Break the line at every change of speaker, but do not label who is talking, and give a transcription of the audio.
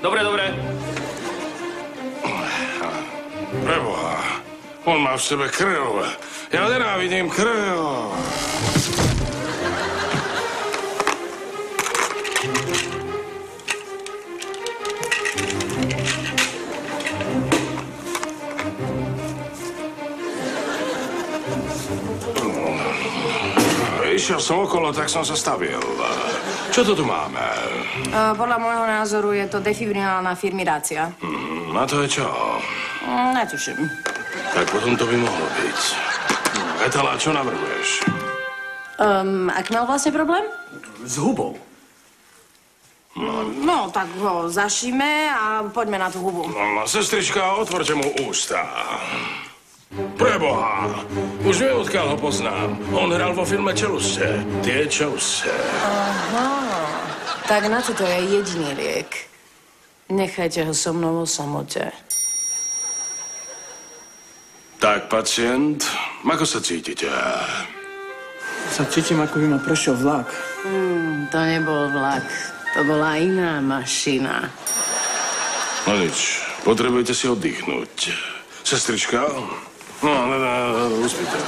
Dobre, dobre.
Preboha, on má v sebe krv. Ja nenávidím krv. Išiel som okolo, tak som sa stavil. Čo to tu máme?
Podľa môjho názoru je to defibrilálna firmirácia.
Na to je čo?
Netuším.
Tak potom to by mohlo byť. Etala, čo navrhuješ?
Ak mal vlastne problém?
S hubou.
No, tak ho zašíme a poďme na tú hubu.
No, sestrička, otvorte mu ústa. Preboha! Už vie, odkiaľ ho poznám. On hral vo filme Čeluste. Tie čeluste.
Aha. Tak na toto je jediný liek. Nechajte ho so mnou o samote.
Tak, pacient, ako sa cítite?
Sa cítim, ako by ma prešiel vlak.
To nebol vlak. To bola iná mašina.
No nič, potrebujete si oddychnúť. Sestrička? No, uspíte.